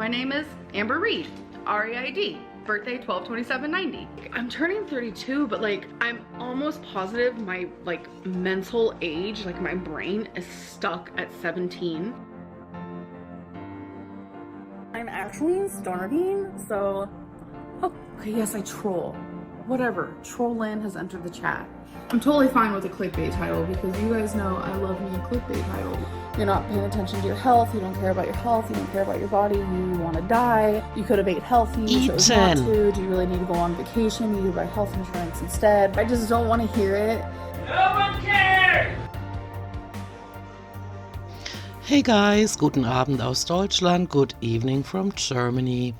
My name is Amber Reed, R-E-I-D, birthday 12/27/90. I'm turning 32, but like I'm almost positive my like mental age, like my brain is stuck at 17. I'm actually starving, so okay, yes, I troll. Whatever, Trollin has entered the chat. I'm totally fine with a clickbait title because you guys know I love me a clickbait title. You're not paying attention to your health, you don't care about your health, you don't care about your body, you want to die, you could have ate healthy, chose not to, do you really need to go on vacation, you need to buy health insurance instead. I just don't want to hear it. No one cares! Hey guys, guten Abend aus Deutschland, good evening from Germany.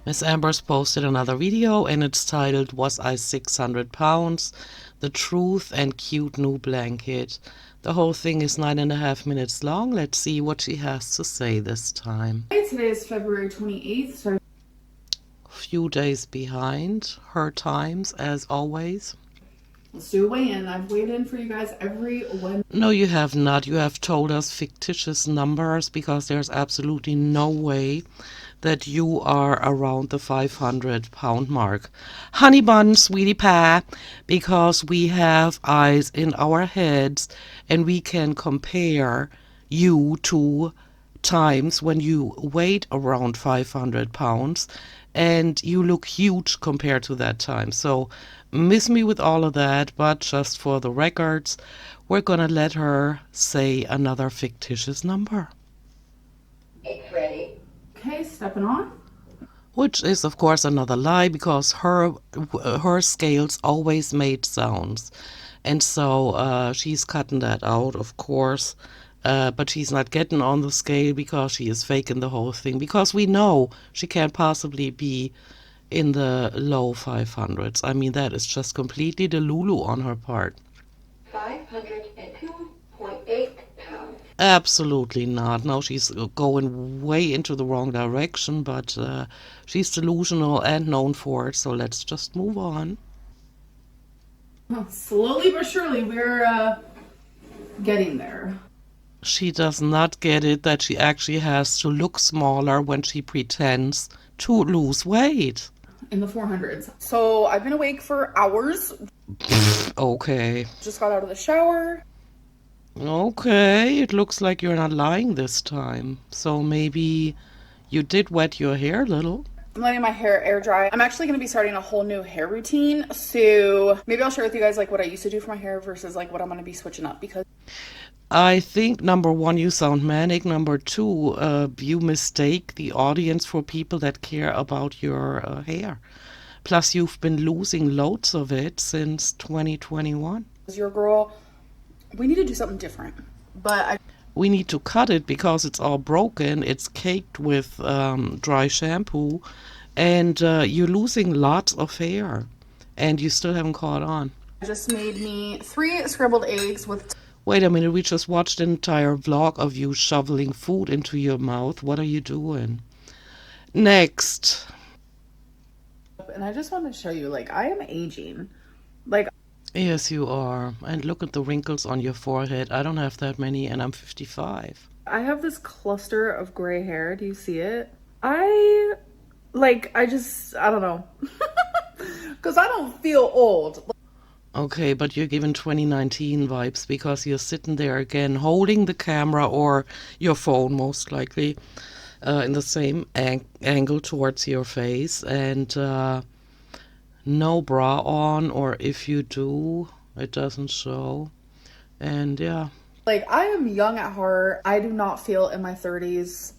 Miss Amber's posted another video and it's titled, Was I 600 pounds? The Truth and Cute New Blanket. The whole thing is 9.5 minutes long. Let's see what she has to say this time. Today is February 28th, so Few days behind her times, as always. let's do a weigh-in. I've weighed in for you guys every Wednesday. No, you have not. You have told us fictitious numbers because there's absolutely no way that you are around the 500-pound mark. Honey bun, sweetie pie, because we have eyes in our heads and we can compare you to times when you weighed around 500 pounds and you look huge compared to that time. So miss me with all of that, but just for the records, we're gonna let her say another fictitious number. It's ready. Okay, stepping on. Which is, of course, another lie because her scales always made sounds. And so she's cutting that out, of course. But she's not getting on the scale because she is faking the whole thing. Because we know she can't possibly be in the low 500s. I mean, that is just completely delulu on her part. 502.8 pounds. Absolutely not. No, she's going way into the wrong direction, but she's delusional and known for it, so let's just move on. Slowly but surely, we're getting there. She does not get it that she actually has to look smaller when she pretends to lose weight. In the 400s. So I've been awake for hours. Okay. Just got out of the shower. Okay, it looks like you're not lying this time. So maybe you did wet your hair a little. I'm letting my hair air dry. I'm actually going to be starting a whole new hair routine. So maybe I'll share with you guys like what I used to do for my hair versus like what I'm going to be switching up because I think, number one, you sound manic. Number two, you mistake the audience for people that care about your hair. Plus, you've been losing loads of it since 2021. as your girl, we need to do something different. But We need to cut it because it's all broken. It's caked with dry shampoo. And you're losing lots of hair. And you still haven't caught on. I just made me 3 scrambled eggs with... Wait a minute, we just watched an entire vlog of you shoveling food into your mouth. What are you doing? Next. And I just want to show you, like, I am aging. Like... Yes, you are. And look at the wrinkles on your forehead. I don't have that many and I'm 55. I have this cluster of gray hair. Do you see it? I don't know. Because I don't feel old. Okay, but you're giving 2019 vibes because you're sitting there again holding the camera or your phone most likely in the same angle towards your face and no bra on, or if you do, it doesn't show. And yeah. Like, I am young at heart. I do not feel in my 30s.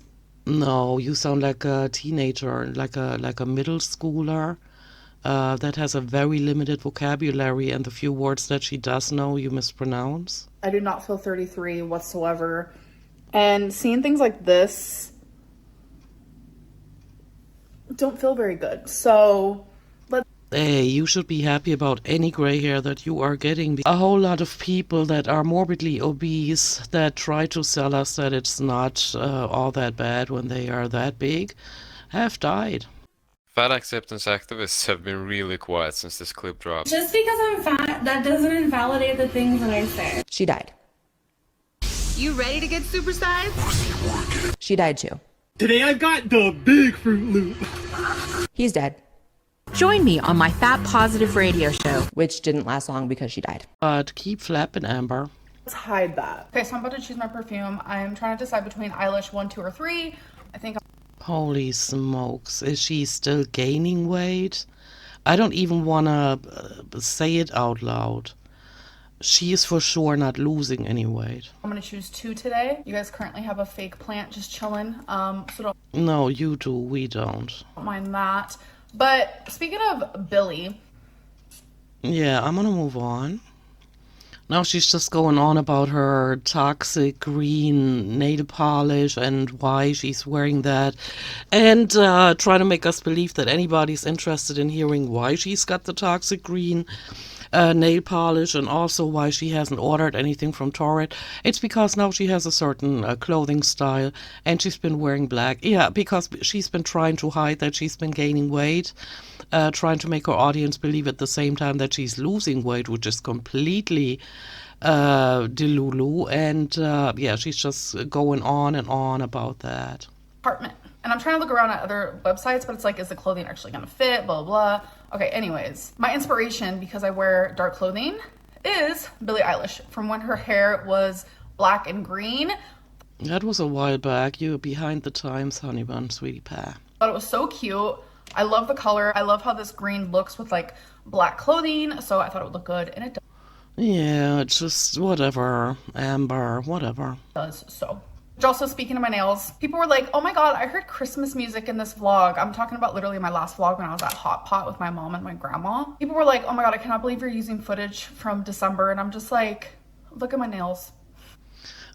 No, you sound like a teenager, like a middle schooler that has a very limited vocabulary, and the few words that she does know you mispronounce. I do not feel 33 whatsoever. And seeing things like this don't feel very good. So, Hey, you should be happy about any gray hair that you are getting. A whole lot of people that are morbidly obese that try to sell us that it's not all that bad when they are that big have died. Fat acceptance activists have been really quiet since this clip dropped. Just because I'm fat, that doesn't invalidate the things that I say. She died. You ready to get supersized? She died too. Today I've got the big Fruit Loop. He's dead, Join me on my Fat Positive radio show. which didn't last long because she died. But keep flapping, Amber. Let's hide that. Okay, so I'm about to choose my perfume. I'm trying to decide between Eilish 1, 2, or 3. I think Holy smokes. Is she still gaining weight? I don't even want to say it out loud. She is for sure not losing any weight. I'm gonna choose 2 today. You guys currently have a fake plant just chilling. So don't No, you do. We don't. mind that. But speaking of Billy, Yeah, I'm gonna move on. Now she's just going on about her toxic green nail polish and why she's wearing that, and trying to make us believe that anybody's interested in hearing why she's got the toxic green nail polish, and also why she hasn't ordered anything from Torrid. It's because now she has a certain clothing style, and she's been wearing black. Yeah, because she's been trying to hide that she's been gaining weight, trying to make her audience believe at the same time that she's losing weight, which is completely delulu. And yeah, she's just going on and on about that. apartment. And I'm trying to look around at other websites, but it's like, is the clothing actually gonna fit? Blah, blah, blah. Okay, anyways, my inspiration, because I wear dark clothing, is Billie Eilish from when her hair was black and green. That was a while back. You were behind the times, honey bun, sweetie pie. Thought it was so cute. I love the color. I love how this green looks with like black clothing. So I thought it would look good, and it Yeah, it's just whatever, Amber, whatever. does. So. Also, speaking of my nails, people were like, oh my god, I heard Christmas music in this vlog. I'm talking about literally my last vlog when I was at Hot Pot with my mom and my grandma. People were like, oh my god, I cannot believe you're using footage from December. And I'm just like, look at my nails.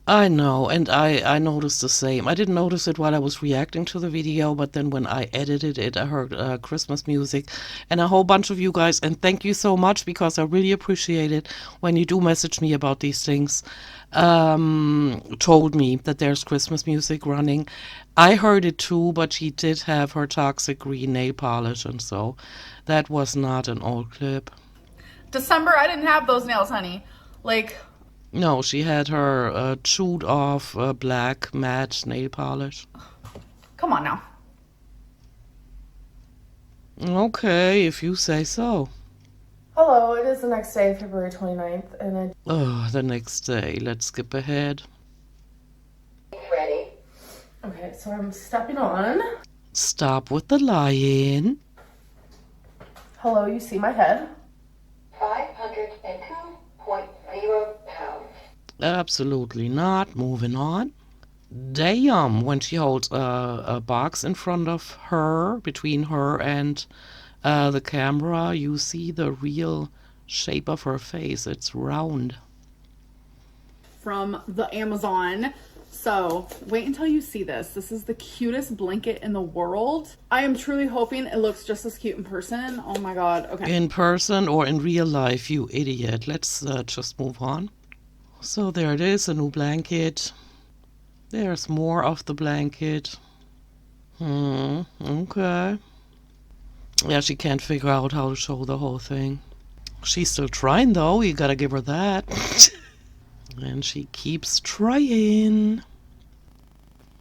I know, and I noticed the same. I didn't notice it while I was reacting to the video, but then when I edited it, I heard Christmas music, and a whole bunch of you guys, and thank you so much, because I really appreciate it when you do message me about these things, told me that there's Christmas music running. I heard it too, but she did have her toxic green nail polish, and so that was not an old clip. December, I didn't have those nails, honey. Like, No, she had her chewed off black matte nail polish. come on now. Okay, if you say so. Hello, it is the next day, February 29th, and I... Oh, the next day. Let's skip ahead. Ready. Okay, so I'm stepping on. Stop with the lying. Hello, you see my head? 502.0 pounds. Absolutely not. Moving on. Damn, when she holds a box in front of her, between her and the camera, you see the real shape of her face. It's round. From the Amazon. So wait until you see this. This is the cutest blanket in the world. I am truly hoping it looks just as cute in person. Oh my god. Okay. In person or in real life, you idiot. Let's just move on. So there it is, a new blanket. There's more of the blanket. Okay. Yeah, she can't figure out how to show the whole thing. She's still trying though, you gotta give her that. And she keeps trying.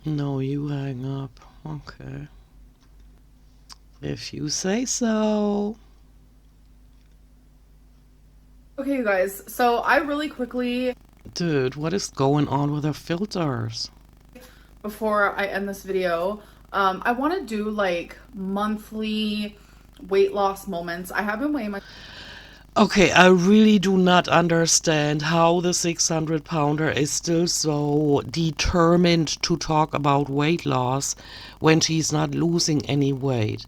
No, you hang up. Okay. If you say so. Okay, you guys. So I really quickly, Dude, what is going on with her filters? before I end this video, I want to do like monthly weight loss moments. I have been weighing my... Okay, I really do not understand how the 600-pounder is still so determined to talk about weight loss when she's not losing any weight.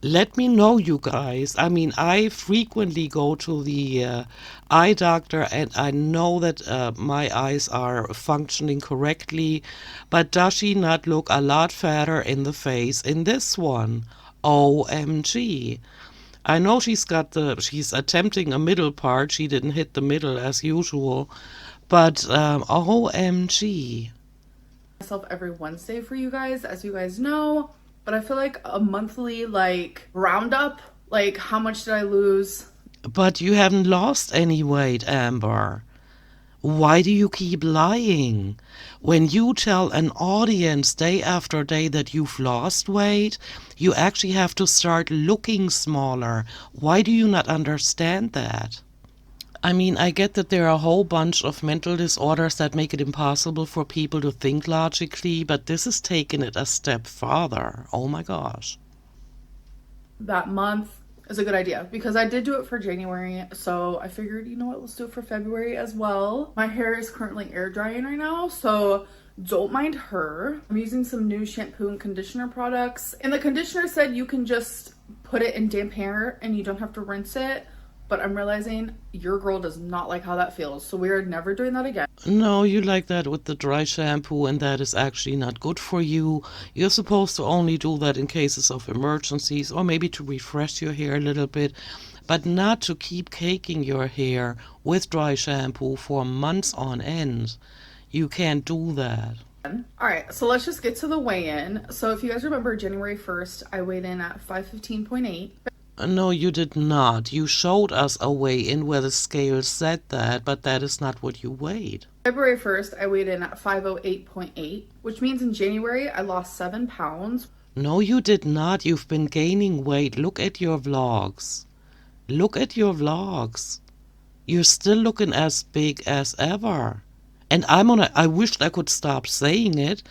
Let me know, you guys. I mean, I frequently go to the eye doctor, and I know that my eyes are functioning correctly, but does she not look a lot fatter in the face in this one? OMG. I know she's attempting a middle part. She didn't hit the middle as usual, but OMG. myself every Wednesday for you guys, as you guys know, but I feel like a monthly like roundup, like how much did I lose? But you haven't lost any weight, Amber. Why do you keep lying? When you tell an audience day after day that you've lost weight, you actually have to start looking smaller. Why do you not understand that? I mean, I get that there are a whole bunch of mental disorders that make it impossible for people to think logically, but this is taking it a step farther. Oh my gosh. That month is a good idea because I did do it for January, so I figured, you know what, let's do it for February as well. My hair is currently air drying right now, so don't mind her. I'm using some new shampoo and conditioner products, and the conditioner said you can just put it in damp hair and you don't have to rinse it, but I'm realizing your girl does not like how that feels, so we're never doing that again. No, you like that with the dry shampoo, and that is actually not good for you. You're supposed to only do that in cases of emergencies or maybe to refresh your hair a little bit, but not to keep caking your hair with dry shampoo for months on end. You can't do that. All right, so let's just get to the weigh-in. So if you guys remember, January 1st, I weighed in at 515.8. No, you did not. You showed us a weigh-in where the scale said that, but that is not what you weighed. February 1st, I weighed in at 508.8, which means in January, I lost 7 pounds. No, you did not. You've been gaining weight. Look at your vlogs. Look at your vlogs. You're still looking as big as ever. And I wish I could stop saying it,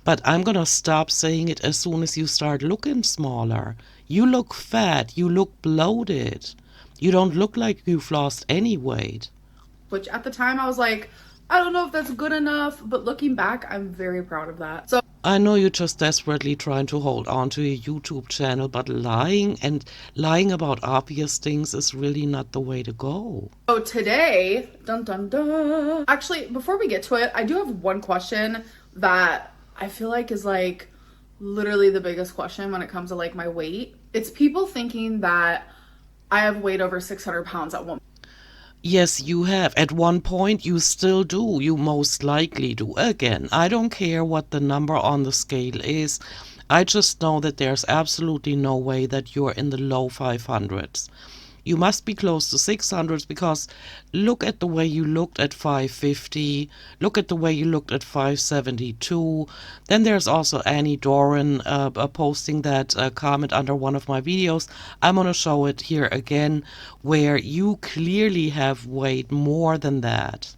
but I'm gonna stop saying it as soon as you start looking smaller. You look fat, you look bloated. You don't look like you've lost any weight. Which at the time I was like, I don't know if that's good enough, but looking back, I'm very proud of that. So I know you're just desperately trying to hold on to your YouTube channel, but lying about obvious things is really not the way to go. So today, dun dun dun. Actually, before we get to it, I do have one question that I feel like is like literally the biggest question when it comes to like my weight. It's people thinking that I have weighed over 600 pounds at one. Yes, you have. At one point, you still do. You most likely do. Again, I don't care what the number on the scale is. I just know that there's absolutely no way that you're in the low 500s. You must be close to 600s because look at the way you looked at 550. Look at the way you looked at 572. Then there's also Annie Doran posting that comment under one of my videos. I'm going to show it here again where you clearly have weighed more than that.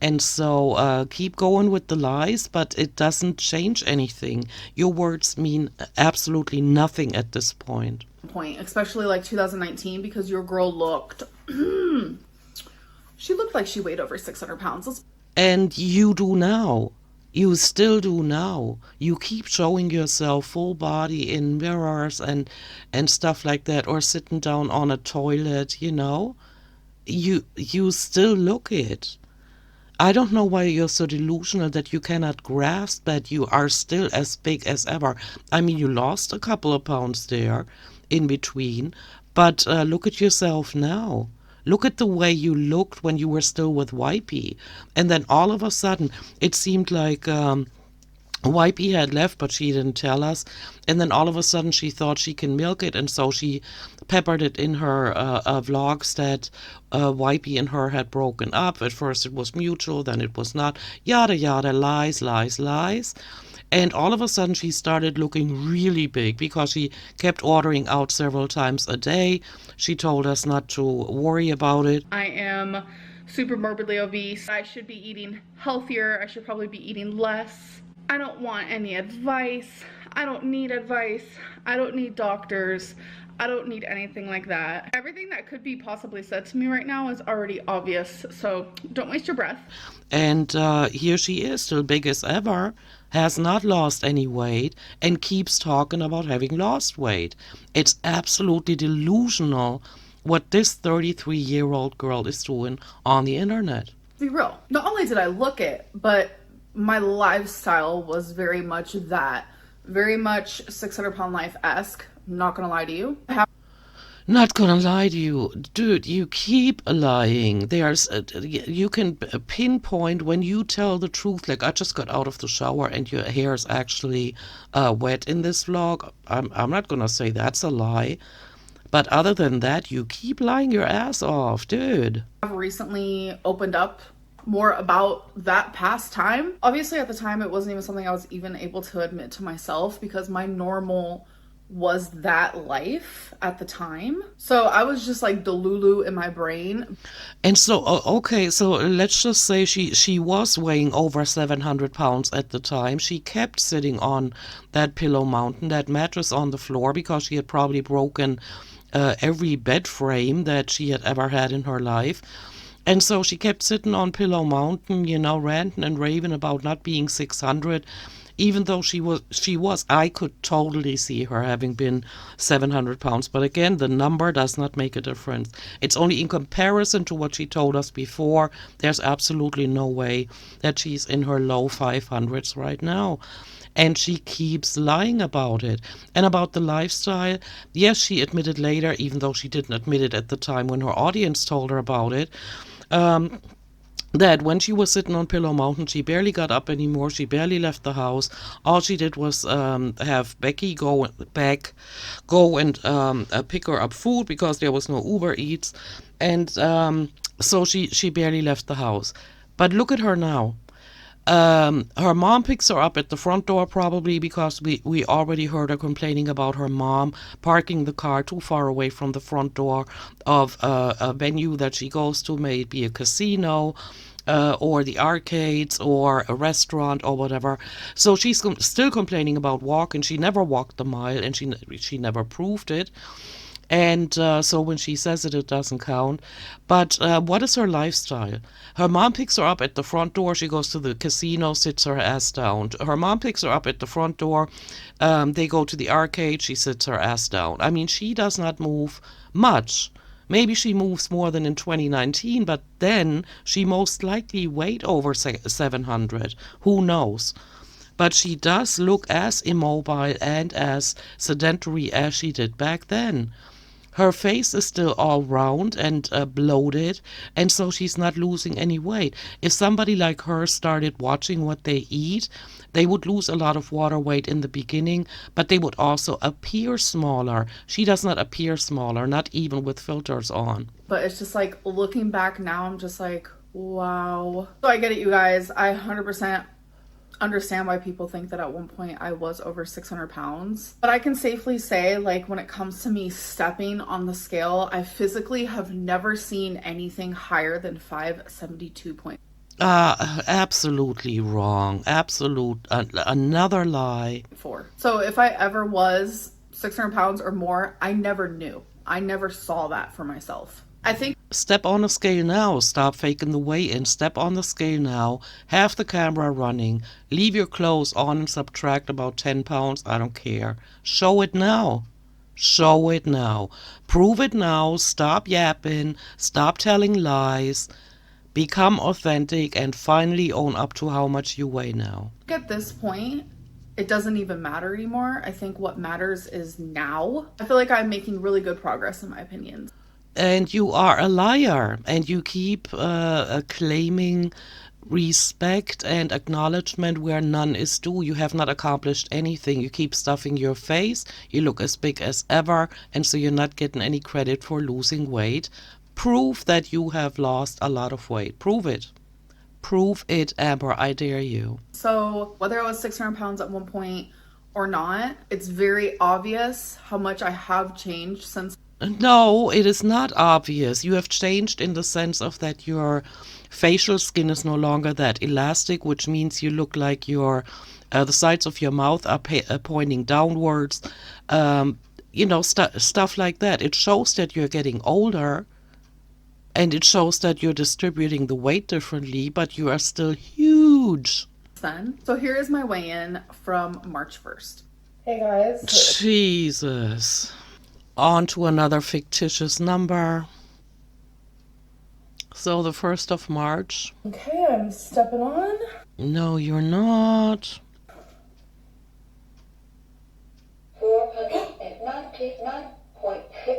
And so keep going with the lies, but it doesn't change anything. Your words mean absolutely nothing at this point. Especially like 2019, because your girl looked she looked like she weighed over 600 pounds. And you do now. You still do now. You keep showing yourself full body in mirrors and stuff like that, or sitting down on a toilet, you know. You still look it. I don't know why you're so delusional that you cannot grasp that you are still as big as ever. I mean, you lost a couple of pounds there in between, but look at yourself now. Look at the way you looked when you were still with Wipey. And then all of a sudden, it seemed like Wipey had left, but she didn't tell us. And then all of a sudden, she thought she can milk it, and so she peppered it in her vlogs that Wipey and her had broken up. At first, it was mutual, then it was not. Yada, yada, lies, lies, lies. And all of a sudden, she started looking really big because she kept ordering out several times a day. She told us not to worry about it. I am super morbidly obese. I should be eating healthier. I should probably be eating less. I don't want any advice. I don't need advice. I don't need doctors. I don't need anything like that. Everything that could be possibly said to me right now is already obvious, so don't waste your breath. And here she is, still big as ever, has not lost any weight, and keeps talking about having lost weight. It's absolutely delusional what this 33-year-old girl is doing on the internet. Be real. Not only did I look it, but my lifestyle was very much that. Very much 600-pound life-esque. I'm not gonna lie to you. Not gonna lie to you, dude, you keep lying. You can pinpoint when you tell the truth. Like, I just got out of the shower and your hair is actually wet in this vlog. I'm not gonna say that's a lie, But other than that, you keep lying your ass off, dude. I've recently opened up more about that past time. Obviously, at the time, it wasn't even something I was even able to admit to myself because my normal was that life at the time. So I was just like delulu in my brain. And so, okay, so let's just say she was weighing over 700 pounds at the time. She kept sitting on that pillow mountain, that mattress on the floor, because she had probably broken every bed frame that she had ever had in her life. And so she kept sitting on Pillow Mountain, you know, ranting and raving about not being 600. Even though she was, I could totally see her having been 700 pounds. But again, the number does not make a difference. It's only in comparison to what she told us before. There's absolutely no way that she's in her low 500s right now. And she keeps lying about it. And about the lifestyle, yes, she admitted later, even though she didn't admit it at the time when her audience told her about it, that when she was sitting on Pillow Mountain, she barely got up anymore. She barely left the house. All she did was have Becky go and pick her up food because there was no Uber Eats. And so she barely left the house. But look at her now. Her mom picks her up at the front door probably because we already heard her complaining about her mom parking the car too far away from the front door of a venue that she goes to, may it be a casino or the arcades or a restaurant or whatever. So she's still complaining about walking. She never walked the mile and she never proved it. And so when she says it, it doesn't count. But what is her lifestyle? Her mom picks her up at the front door. She goes to the casino, sits her ass down. Her mom picks her up at the front door. They go to the arcade. She sits her ass down. I mean, she does not move much. Maybe she moves more than in 2019, but then she most likely weighed over 700. Who knows? But she does look as immobile and as sedentary as she did back then. Her face is still all round and bloated, and so she's not losing any weight. If somebody like her started watching what they eat, they would lose a lot of water weight in the beginning, but they would also appear smaller. She does not appear smaller, not even with filters on. But it's just like, looking back now, I'm just like, wow. So I get it, you guys. I 100% understand why people think that at one point I was over 600 pounds. But I can safely say, like, when it comes to me stepping on the scale, I physically have never seen anything higher than 572 points. Absolutely wrong. Another lie. So if I ever was 600 pounds or more, I never knew. I never saw that for myself. I think step on the scale now. Stop faking the weigh-in. Step on the scale now. Have the camera running. Leave your clothes on and subtract about 10 pounds. I don't care. Show it now. Show it now. Prove it now. Stop yapping. Stop telling lies. Become authentic and finally own up to how much you weigh now. at this point, it doesn't even matter anymore. I think what matters is now. I feel like I'm making really good progress in my opinions. And you are a liar, and you keep claiming respect and acknowledgement where none is due. You have not accomplished anything. You keep stuffing your face. You look as big as ever, and so you're not getting any credit for losing weight. Prove that you have lost a lot of weight. Prove it. Prove it, Amber. I dare you. So whether I was 600 pounds at one point or not, it's very obvious how much I have changed since. No, it is not obvious. You have changed in the sense of that your facial skin is no longer that elastic, which means you look like your the sides of your mouth are pointing downwards. Stuff like that. It shows that you're getting older, and it shows that you're distributing the weight differently, but you are still huge. So here is my weigh-in from March 1st. Hey guys. Jesus. On to another fictitious number. So the 1st of March. Okay, I'm stepping on. No, you're not. 499.6.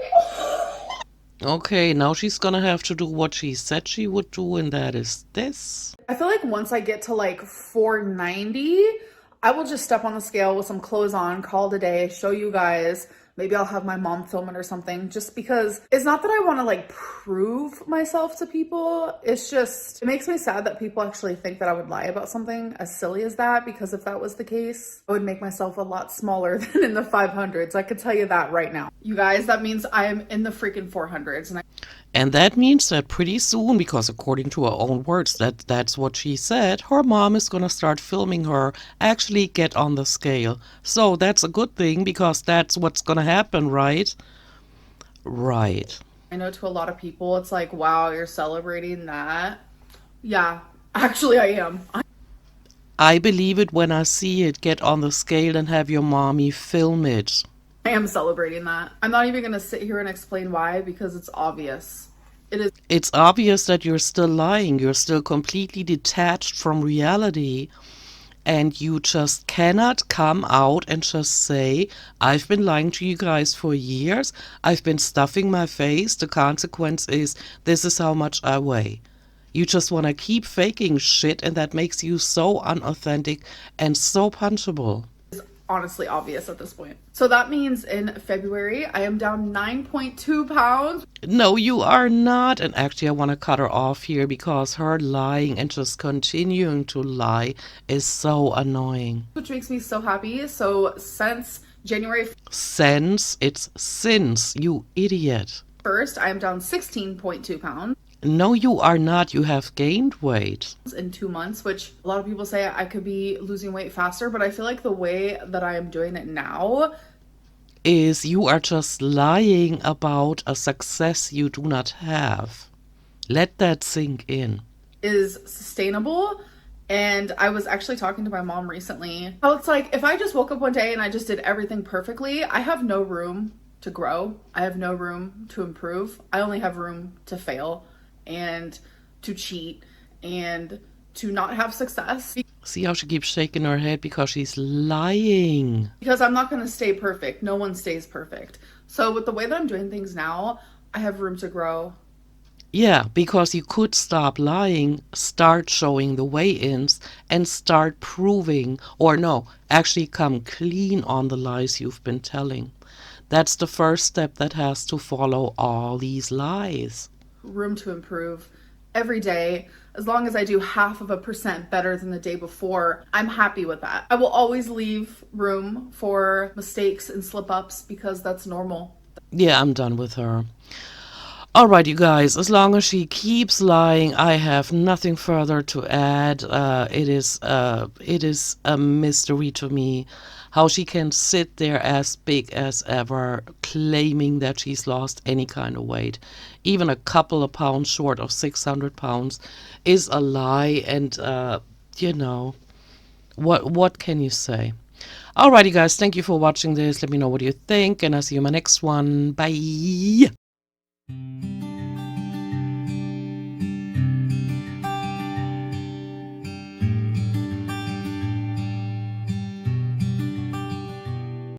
Okay, now she's gonna have to do what she said she would do, and that is this. I feel like once I get to like 490, I will just step on the scale with some clothes on, call it a day, show you guys, Maybe I'll have my mom film it or something, just because it's not that I want to like prove myself to people. It's just, it makes me sad that people actually think that I would lie about something as silly as that, because if that was the case, I would make myself a lot smaller than in the 500s. I could tell you that right now. You guys, that means I am in the freaking 400s. And that means that pretty soon, because according to her own words, that's what she said, her mom is going to start filming her actually get on the scale. So that's a good thing, because that's what's going to happen, right? Right. I know to a lot of people, it's like, wow, you're celebrating that. Yeah, actually I am. I believe it when I see it. Get on the scale and have your mommy film it. I am celebrating that. I'm not even going to sit here and explain why, because it's obvious. It's obvious that you're still lying. You're still completely detached from reality. And you just cannot come out and just say, I've been lying to you guys for years. I've been stuffing my face. The consequence is this is how much I weigh. You just want to keep faking shit, and that makes you so unauthentic and so punchable. Honestly obvious at this point. So that means in February, I am down 9.2 pounds. No, you are not. And actually, I want to cut her off here, because her lying and just continuing to lie is so annoying. Which makes me so happy. So since January It's since, you idiot. 1st, I am down 16.2 pounds. No, you are not. You have gained weight. In 2 months, which a lot of people say I could be losing weight faster, but I feel like the way that I am doing it now is you are just lying about a success you do not have. Let that sink in. Is sustainable. And I was actually talking to my mom recently how it's like, if I just woke up one day and I just did everything perfectly, I have no room to grow. I have no room to improve. I only have room to fail and to cheat and to not have success. See how she keeps shaking her head, because she's lying. Because I'm not going to stay perfect. No one stays perfect. So with the way that I'm doing things now, I have room to grow. Yeah, because you could stop lying, start showing the weigh-ins, and start proving, or no, actually come clean on the lies you've been telling. That's the first step that has to follow all these lies. Room to improve every day. As long as I do 0.5% better than the day before, I'm happy with that. I will always leave room for mistakes and slip-ups, because that's normal. Yeah, I'm done with her. Alright, you guys, as long as she keeps lying, I have nothing further to add. It is a mystery to me how she can sit there as big as ever, claiming that she's lost any kind of weight. Even a couple of pounds short of 600 pounds is a lie, and you know, what can you say? Alrighty, guys, thank you for watching this. Let me know what you think, and I'll see you in my next one. Bye!